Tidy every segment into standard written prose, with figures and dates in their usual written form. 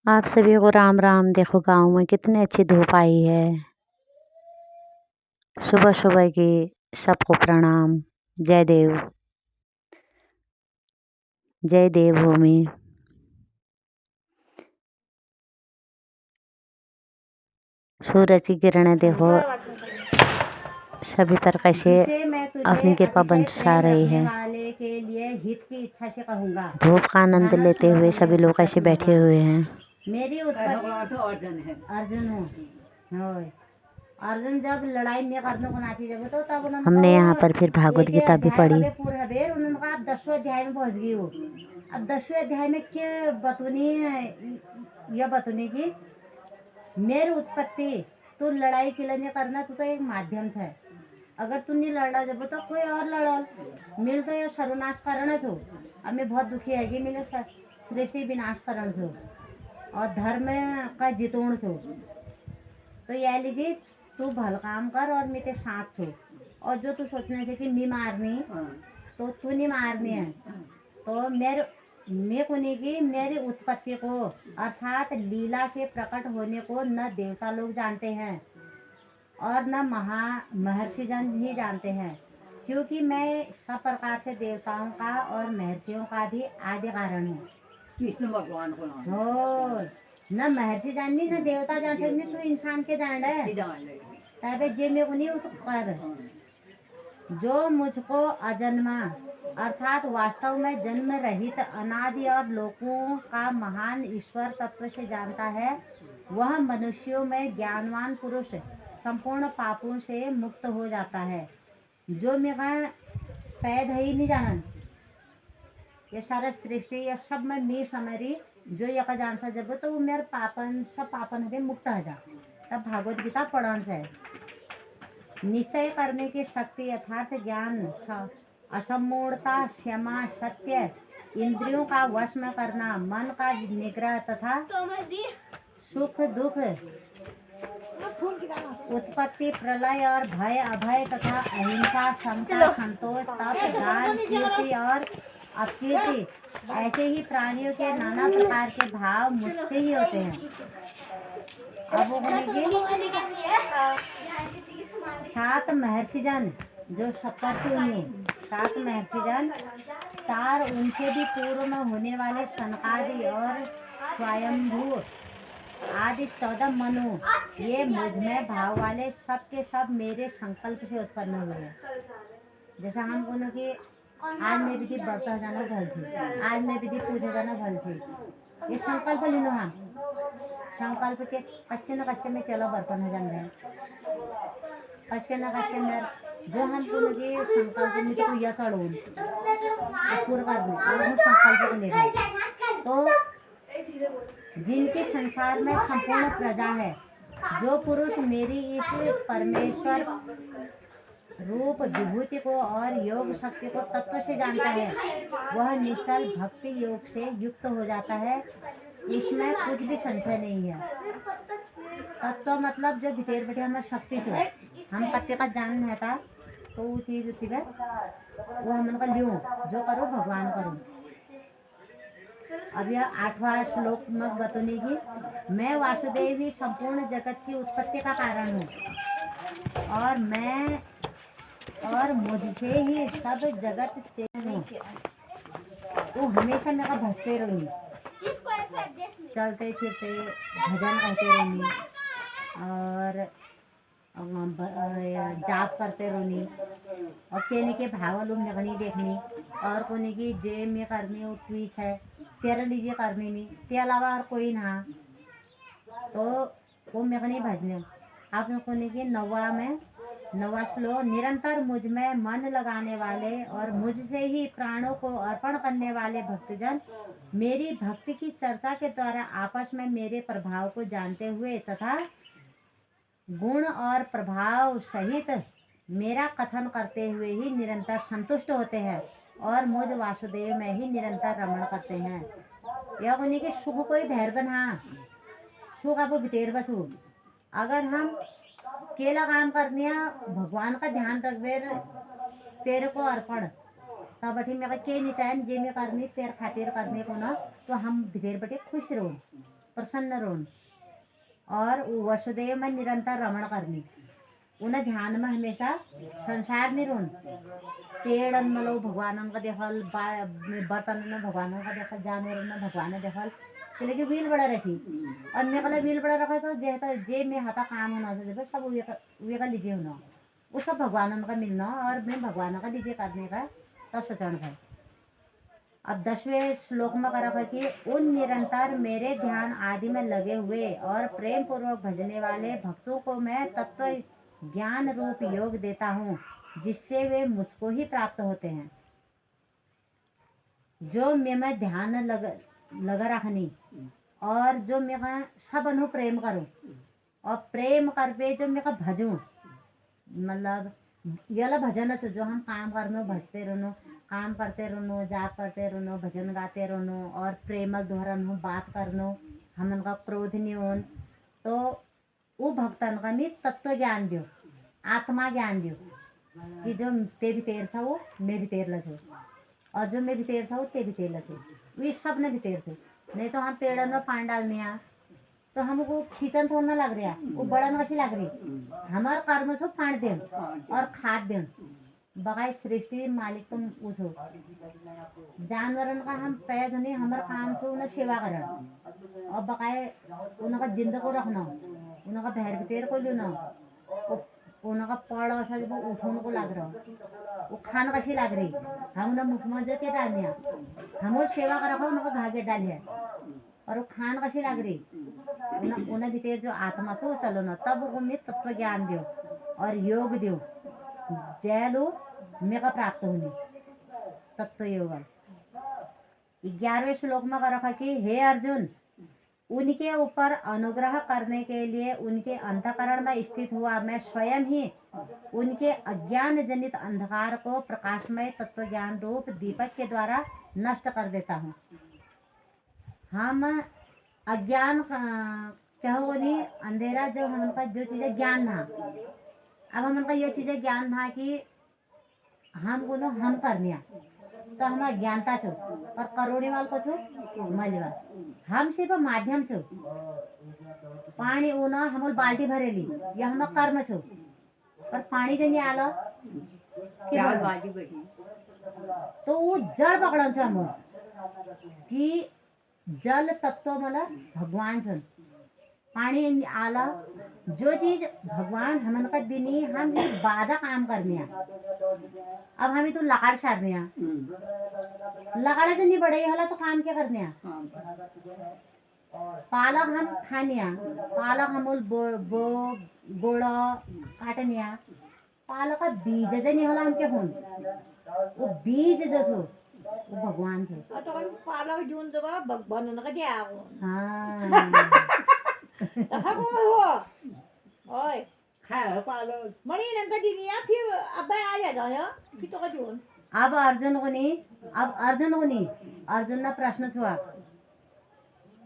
आप सभी को राम राम। देखो गांव में कितनी अच्छी धूप आई है। सुबह सुबह की सबको प्रणाम। जय देव, जय देवभूमि। सूरज की किरणें देखो सभी पर कैसे अपनी कृपा बरसा रही है। के लिए हित की इच्छा से कहूँगा। धूप का आनंद लेते हुए सभी लोग कैसे बैठे हुए हैं। मेरी अर्जुन हो अर्जुन जब लड़ाई नहीं करने को नाची जब तो तब हमने यहाँ पर फिर भागवत गीता भी पढ़ी। उन्होंने कहा आप 10वें अध्याय में पहुँच गई हो। अब 10वें अध्याय में क्या बतूनी यह बतूनी की मेरी उत्पत्ति तू लड़ाई के लिए करना तू तो एक माध्यम है। अगर तू नहीं लड़ा जब तो कोई और लड़ा मिल तो यह सर्वनाश करण छो। अब मैं बहुत दुखी है कि मिले सृष्टि विनाश करण छो और धर्म का जितोण छो। तो यह लीजिए तू भल काम कर और मेरे साथ छो। और जो तू सोचने से कि मैं मारनी तो तू नहीं मारनी है। तो मैं को नहीं की मेरी उत्पत्ति को अर्थात लीला से प्रकट होने को न देवता लोग जानते हैं और न महर्षि जन ही जानते हैं, क्योंकि मैं सब प्रकार से देवताओं का और महर्षियों का भी आदि कारण हूँ। कृष्ण भगवान को हो न महर्षि जाननी न देवता जान सकनी, तू इंसान के जान है तबे जे में उन्हीं कर जो मुझको अजन्मा अर्थात वास्तव में जन्म रहित अनादि और लोकों का महान ईश्वर तत्व से जानता है, वह मनुष्यों में ज्ञानवान पुरुष संपूर्ण पापों से मुक्त हो जाता है। जो मेरा पैद है ही नहीं जानन ये सारा सृष्टि या सब में मी समरी जो यका जान सा जब तो वो मेरे पापन सब पापन है मुक्त हो जा। तब भागवत गीता पढ़न से निश्चय करने की शक्ति यथार्थ ज्ञान असमूढ़ता क्षमा सत्य इंद्रियों का वश में करना मन का निग्रह तथा सुख दुख उत्पत्ति प्रलय और भय अभय तथा अहिंसा समता संतोष तप दान कीर्ति और अकीर्ति ऐसे ही प्राणियों के नाना प्रकार के भाव मुझसे ही होते हैं। अब वो बोलेगी 7 महर्षिजन जो सप्तर्षि हुए 7 महर्षिजन 4 उनसे भी पूर्व में होने वाले सनकादि और स्वयंभू आदि 14 मनु ये मुझ में भाव वाले सब के सब मेरे संकल्प से उत्पन्न हुए हैं। जैसा हम बोलो कि आज मैं विधि व्रत जाना भल छी, आज मैं विधि पूजा जाना भल छी, ये संकल्प लेनो हम संकल्प के कष्ट न कष्ट में चलो बर्तन हो जान रहे कष्ट न कष्ट में जो हम बोलो कि संकल्प में तो यह चढ़ो पूरा कर दो संकल्प को ले रहे तो जिनके संसार में संपूर्ण प्रजा है, जो पुरुष मेरी इस परमेश्वर रूप विभूति को और योग शक्ति को तत्व से जानता है, वह निश्चल भक्ति योग से युक्त हो जाता है। इसमें कुछ भी संशय नहीं है। तत्व मतलब जो भीतर बैठे हमारे शक्ति से हम कत्ते का जान रहता तो वो चीज होती है वो हम का लियो जो करो भगवान करो। अब यह 8वां श्लोक में बतूनेगी मैं वासुदेव ही संपूर्ण जगत की उत्पत्ति का कारण हूँ और मुझसे ही सब जगत चेतन हूँ। वो हमेशा मेरा भजते रहूँगी, चलते फिरते भजन कहते रहूँगी और जाप करते रहूँगी और केने के भावल नहीं देखनी और कोने की जे में करनी वो ट्वीच है तेरा लीजिए करनी नहीं के अलावा और कोई ना तो वो मेघनी भजने आप लोग कोने की 9वां श्लोक निरंतर मुझ में मन लगाने वाले और मुझसे ही प्राणों को अर्पण करने वाले भक्तजन मेरी भक्ति की चर्चा के द्वारा आपस में मेरे प्रभाव को जानते हुए तथा गुण और प्रभाव सहित मेरा कथन करते हुए ही निरंतर संतुष्ट होते हैं और मुझ वासुदेव में ही निरंतर रमण करते हैं। यह बोलने के सुख कोई भैर बना सुख आपको भीतर बसू अगर हम केला काम करने भगवान का ध्यान रखबे तेरे को अर्पण तब बैठी मेरा के नहीं चाहे जे में करनी तेरे खातिर करने को ना तो हम भीतर बैठे खुश रहो प्रसन्न रोन और वसुदेव में निरंतर रमण करनी। उन्हें ध्यान में हमेशा संसार नहीं रोन, पेड़ मतलब भगवान का देखल, बर्तन में भगवान का देखल, जानवर में भगवान देखल, लेकिन बिल बड़ा रखी और मैं कल बिल बड़ा रखा तो जेता जे में हाथा काम होना चाहिए सब वे का लीजिए होना, वो सब भगवान का मिलना और मैं भगवान का लीजिए करने का तो सोचण है। अब 10वें श्लोक में कर रखा कि उन निरंतर मेरे ध्यान आदि में लगे हुए और प्रेम पूर्वक भजने वाले भक्तों को मैं तत्व ज्ञान रूप योग देता हूँ, जिससे वे मुझको ही प्राप्त होते हैं। जो मैं ध्यान लगा रखनी और जो मैं सब अनु प्रेम करूँ और प्रेम कर पे जो मैं भजूँ, मतलब यला भजन है जो हम काम करनो, भजते रहनो, काम करते रहनो, जाप करते रहनो, भजन गाते रहनो और प्रेमल दोहरनो, बात करनो, हम उनका क्रोध नहीं होन, तो वो भक्तन का मी तत्व ज्ञान दियो, आत्मा ज्ञान दियो कि जो ते भी तेर था वो मैं भी तेर लगे और जो मैं भी तेर था वो ते भी तेर लगे, वे सब ने भी तेर थे। नहीं तो हम पेड़ में पानी डालने आ तो हमको खींचन थोड़ा लग रहा, वो बड़न कशी लग रही, हमारे कर्म से फाड़ दें और खाद दें बगाई सृष्टि मालिक तुम पूछो जानवरन का हम पैद नहीं, हमारे काम से उन्हें सेवा करन और बकाए उनका जिंदा को रखना, उनका भैर भीतर को लेना, उनका पड़ ऐसा जब उठों को लग रहा, वो खान कशी लग रही, हम उन्हें मुख में के डाल दिया, हम सेवा करा उनका घागे डालिए और वो खान कशी लग रही, उन्हें भीतर जो आत्मा से वो चलो ना, तब वो मैं तत्व ज्ञान दो और योग दो जय लो मेरा प्राप्त होने तत्व योग। 11वें श्लोक में कर रखा कि हे अर्जुन, उनके ऊपर अनुग्रह करने के लिए उनके अंतःकरण में स्थित हुआ मैं स्वयं ही उनके अज्ञान जनित अंधकार को प्रकाशमय तत्व ज्ञान रूप दीपक के द्वारा नष्ट कर देता हूँ। हम अज्ञान कहो नहीं, अंधेरा जो हमका जो चीज़ें ज्ञान था, अब हमका ये चीज़ें ज्ञान था कि हम बोलो हम करनिया तो हम अज्ञानता छो और करोड़ी वाल को छो मजवा, हम सिर्फ माध्यम छो, पानी ऊना हम बाल्टी भरेली या हम कर्म छो पर पानी जो नहीं आला तो वो जल पकड़न छो हम कि जल तत्व मतलब भगवान छन, पानी आला जो चीज भगवान हमन का दिनी हम बाधा काम करने। अब हमें तो लकड़ सारने, लकड़ तो नहीं बड़े हला तो काम क्या करने, पालक हम खाने, पालक हम गोड़ा काटने, पालक का बीज जो नहीं होला हम क्या होन, वो बीज जो वो भगवान से पालक जून तो भगवान का दिया हाँ ओए खाओ पालक मणि नंका दिनिया फिर अब आ जाएगा फिर तो जून। अब अर्जुन को नहीं अर्जुन ने प्रश्न छुआ,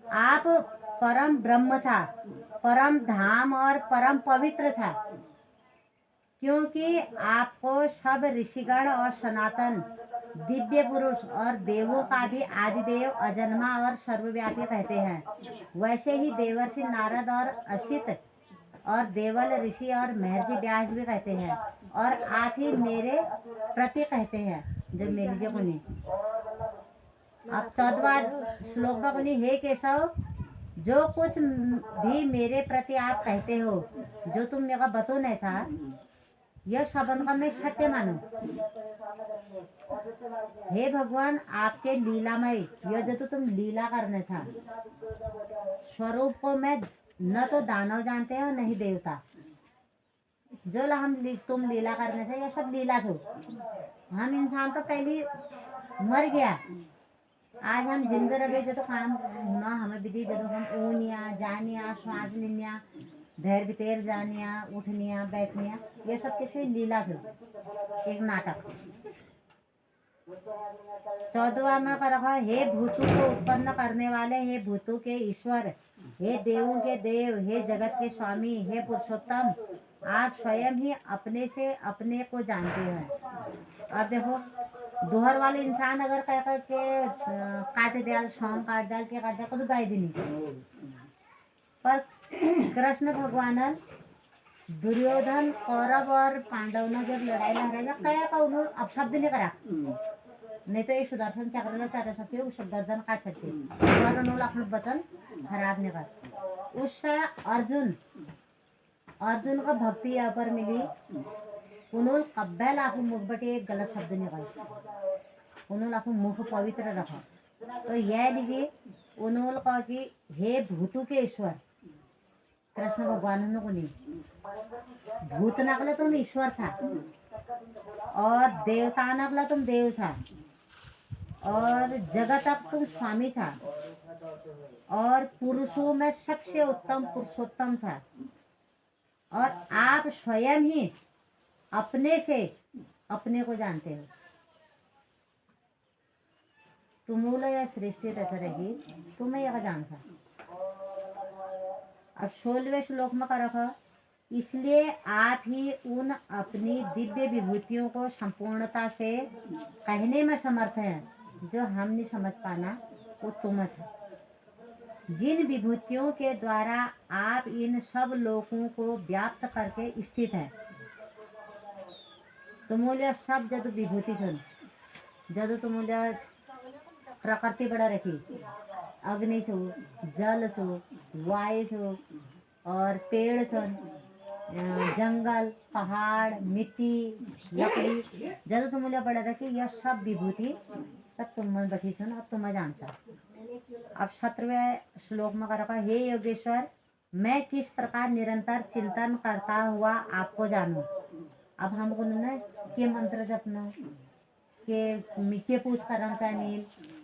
आप परम ब्रह्म था, परम धाम और परम पवित्र था, क्योंकि आपको सब ऋषिगण और सनातन दिव्य पुरुष और देवों का भी आदिदेव अजन्मा और सर्वव्यापी कहते हैं, वैसे ही देवर्षि नारद और असित और देवल ऋषि और महर्षि व्यास भी कहते हैं और आप ही मेरे प्रति कहते हैं जो मेरी जो कुनी। अब 14वां श्लोक में कुनी, हे केशव, जो कुछ भी मेरे प्रति आप कहते हो जो तुम मेरा बतो नहीं था, यह सबन का मैं सत्य मानू। हे भगवान, आपके लीलामय यह जो तो तुम लीला करने था स्वरूप को मैं न तो दानव जानते हैं और नहीं देवता, जो तुम लीला करने से यह सब लीला थो। हम इंसान तो पहले मर गया, आज हम जिंदा रहे जो तो काम होना हमें विधि जो हम ऊनिया जानिया श्वास लिनिया धैर्य भीतर जानिया उठनिया बैठनिया ये सब कुछ लीला थी, एक नाटक। 14वां में कर रखा, हे भूतों को उत्पन्न करने वाले, हे भूतों के ईश्वर, हे देवों के देव, हे जगत के स्वामी, हे पुरुषोत्तम, आप स्वयं ही अपने से अपने को जानते हैं। अब देखो दोहर वाले इंसान अगर कह कर के काट दिया, शाम काट डाल के काट दिया तो गाय भी नहीं, पर कृष्ण भगवान दुर्योधन कौरव और पांडव ने जब लड़ाई लहराई कया का उन्होंने अपशब्द नहीं करा, नहीं तो ये सुदर्शन चक्र में चाह सकते हो सुदर्शन काट सकते और उन्होंने अपना वचन खराब नहीं कर। उस अर्जुन का भक्ति यहाँ पर मिली, उन्होंने कब्बे लाखों मुख बटे एक गलत शब्द निकाल, उन्होंने अपना मुख पवित्र रखा। तो यह लीजिए उन्होंने कहा कि हे भूतों के ईश्वर, कृष्ण भगवान को नहीं, भूत नकला तुम ईश्वर था और देवता नकला तुम देव था और जगत अब तुम स्वामी था और पुरुषों में सबसे उत्तम पुरुषोत्तम था और आप स्वयं ही अपने से अपने को जानते हो। तुमूल या सृष्टि रच रही तुम्हें यह जान सा। अब 16वें श्लोक में कर रखा, इसलिए आप ही उन अपनी दिव्य विभूतियों को संपूर्णता से कहने में समर्थ हैं जो हम नहीं समझ पाना वो तुम है, जिन विभूतियों के द्वारा आप इन सब लोगों को व्याप्त करके स्थित है। तुमूल्य सब जदु विभूति सुन, जदु तुमूल्य प्रकृति बड़ा रखी, अग्नि छो, जल छो, वायु छो और पेड़ छन, जंगल, पहाड़, मिट्टी, लकड़ी, जब तुम बड़ा रखी यह सब विभूति सब तुम बैठी छो। अब तुम जान सा। अब 17वें श्लोक में कर रखा, हे योगेश्वर, मैं किस प्रकार निरंतर चिंतन करता हुआ आपको जानूं। अब हमको ना के मंत्र जपना के पूछ करना चाहे मिल,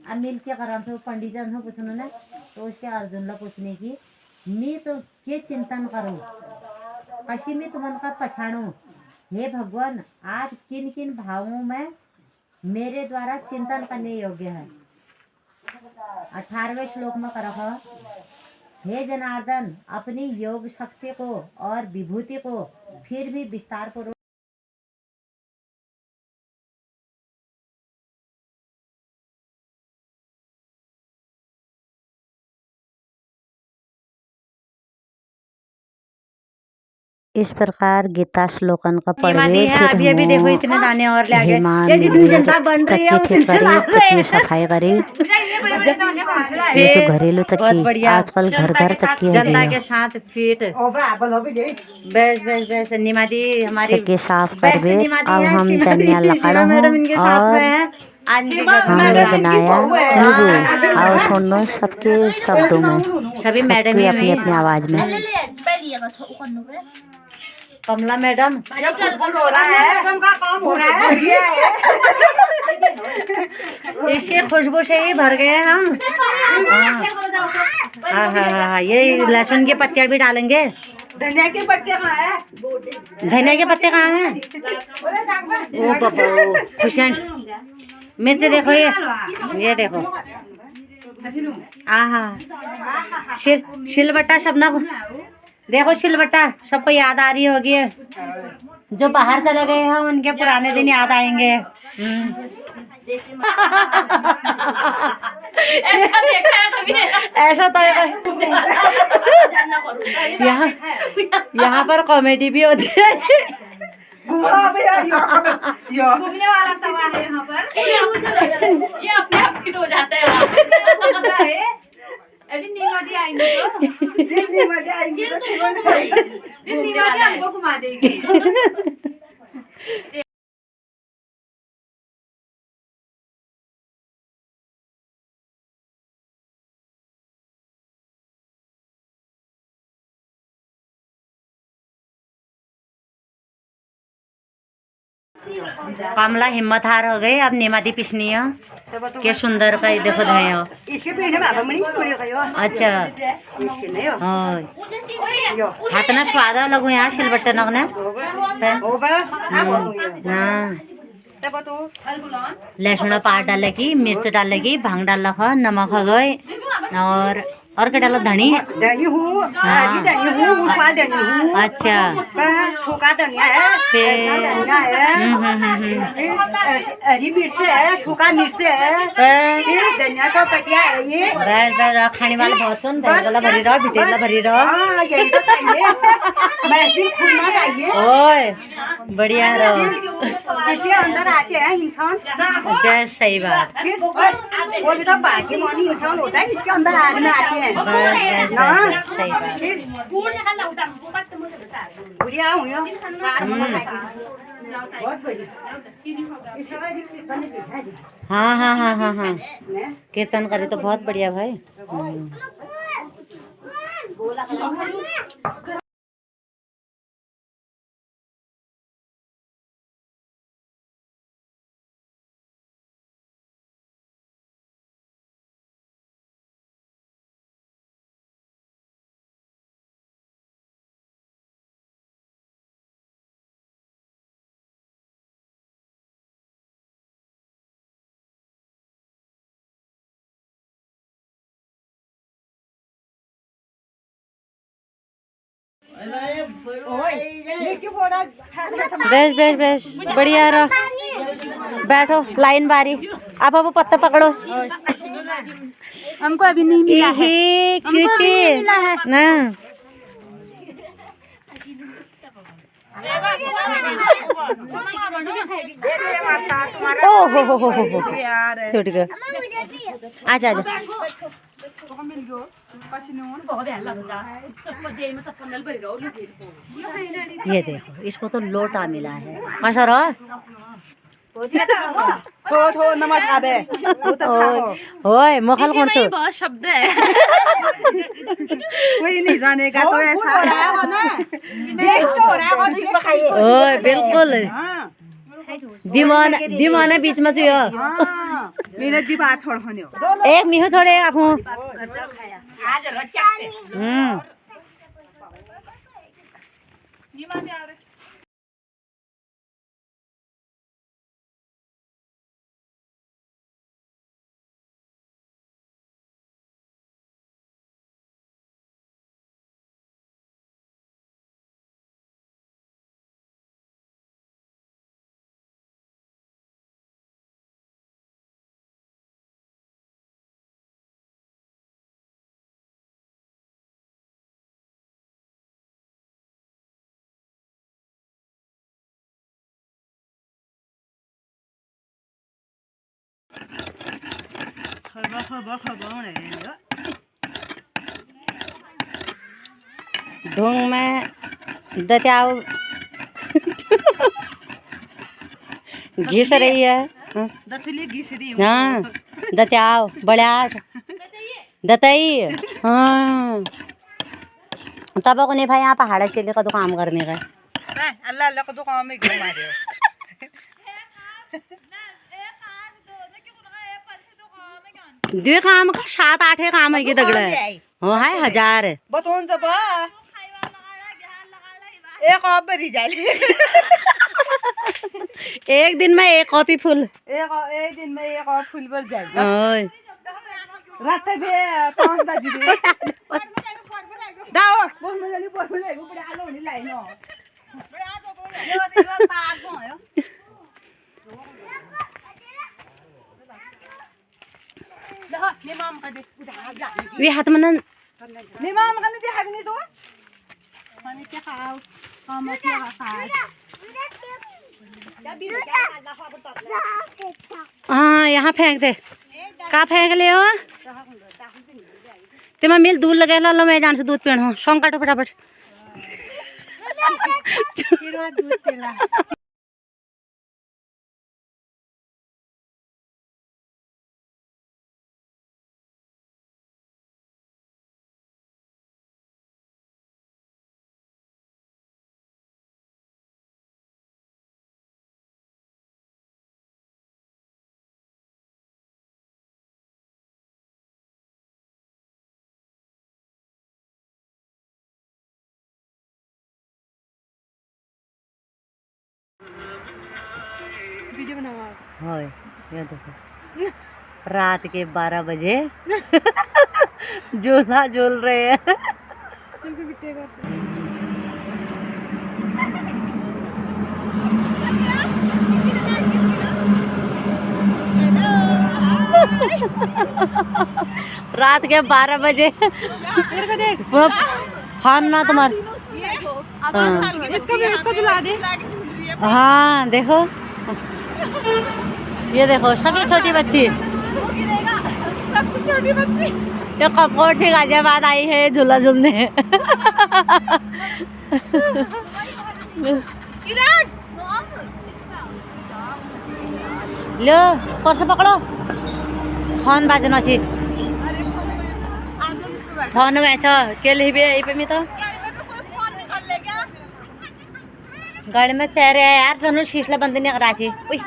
अब मिल के करना से पंडित जन हो पूछना ना, तो उसके अर्जुन ला पूछने की मैं तो के चिंतन करूँ, कशी में तुमन का पछाणू। हे भगवान, आप किन किन भावों में मेरे द्वारा चिंतन करने योग्य है। 18वें श्लोक में कहा, हे जनार्दन, अपनी योग शक्ति को और विभूति को फिर भी विस्तार पूर्वक इस प्रकार गीता श्लोकन का मानी पढ़िए। है। फिर अभी अभी देखो इतने दाने और ले आ गए। ये जितनी जनता बन रही है चक्की ठीक करी, चक्की सफाई करी, ये जो घरेलू चक्की आजकल घर घर चक्की हो जनता गई के है। साथ फिट बस बस बस निमादी हमारी चक्की साफ कर बे। निमादी अब है, हम शिवा जनिया दीदी, लकड़ शिवा मैडम इनके साथ और में है। आज इनके घर हमने में बनाया लुगु और सुनो सबके शब्दों में, सभी मैडम सबकी ही अपनी हुई। अपनी आवाज में। कमला मैडम इसकी खुशबू से ही भर गए हम। हाँ, ये लहसुन की पत्तियां भी डालेंगे। धनिया के पत्ते कहाँ है? धनिया के पत्ते कहाँ हैं? ओ बाबा खुशन मिर्च देखो, ये देखो। आहा सिलबट्टा शबनम देखो, सिलबट्टा सबको याद आ रही होगी। जो बाहर चले गए हैं उनके पुराने दिन याद आएंगे। ऐसा तो यहाँ पर कॉमेडी भी होती है। घूमने वाला तवा है यहाँ पर। ये अपने आप फिट हो जाता है। अभी नीमादी आएंगे तो नीमादी हमको घुमा देगी। कमला हिम्मत हार हो गई। अब निमादी पिसनी है। क्या सुंदर का देखो धए हो। अच्छा हाँ, हाथ ना स्वाद लगो यहाँ सिलबट्टे नगने। हाँ, लहसुन पात डालेगी, मिर्च डालेगी, भांग डाल नमक हो गई और और क्या डाला? धनी? धनी हूँ, हाँ। हरी धनी हूँ, मूसवा धनी हूँ, अच्छा। सूखा धनिया है, फिर धनिया है, फिर हरी मिर्च है, सूखा मिर्च है, फिर धनिया का पत्तियाँ है ये। बस बस खाने वाले बहुत सुन वाला भरी रहो, बिटेला भरी रहो। हाँ, यही तो चाहिए, महसूस खुलना चाहिए। ओए बढ़िया रहो। इसके अंदर आते हैं इंसान, जैस सही बात। फिर वो भी तो बाकी मानी इंसान होता है, इसके अंदर आदमी आते हैं। बस बस हाँ। बस सही बात। फिर बुढ़िया हुई हो, बहुत बढ़िया। हाँ हाँ हाँ हाँ हाँ, कीर्तन करे तो बहुत बढ़िया भाई। बेस बेस बेस बढ़िया रहो। बैठो लाइन बारी। अब वो पत्ता पकड़ो। हमको अभी नहीं मिला है। क्योंकि ना ओ हो छूट गया। आजा आजा। ये देखो इसको तो लोटा मिला है। माशा थो नमक आबे बहुत अच्छा हो। ओए मोखल कौन सा? बहुत शब्द है। कोई नहीं जानेगा तो ऐसा है ना, बेस्ट हो रहा है और इसको खाइए। ओए बिल्कुल दीवाना बीच में से हो। हाँ, मेरे दीवा छोड़ होने एक मिहो छोड़े आप हूँ। ढूंग में दत्याव घिस रही है। दथली घिस रही हाँ दत्याव बड़ाट दतई। हाँ तब को नहीं भाई यहाँ पहाड़ चले का तो काम करने का। अल्लाह अल्लाह को तो काम में क्यों मारे दो काम का 7-8 काम है ये दगड़ा हो है 1000 बतौन जब एक और भरी जाए। एक दिन में एक कॉपी फुल। एक दिन में एक और फुल भर जाएगा। ओए रात में 5 बजे दाओ बोल मुझे नहीं बोल मुझे बड़ा आलो नहीं लाई नो बड़ा तो बोल यो तेरा तार को है ला निमाम का दे उधर जा वे हाथ में निमाम का नहीं दे हगनी तो खाने क्या खाओ हम क्या खाओ। हाँ यहाँ फेंक दे। का फेंक ले हो ते मैं मिल दूध लगे लो मैं जान से दूध पीण हूँ। सॉन्ग काटो फटाफट। वीडियो बनाओ। हाँ ये देखो रात के 12 बजे झूला झूल रहे हैं। रात के 12 बजे फोन ना तुम्हारे। इसको झुला दे। हाँ देखो, ये देखो सभी छोटी बच्ची, सबसे छोटी बच्ची। ये कपकोट से गाजियाबाद आई है झूला झूलने। लो पर्स पकड़ो, फोन बाजना छी। फोन में छ के लिबे यही पे मैं तो गाड़ी में चेहरे है यार, दोनों शीशला बंद नहीं करा छी। उई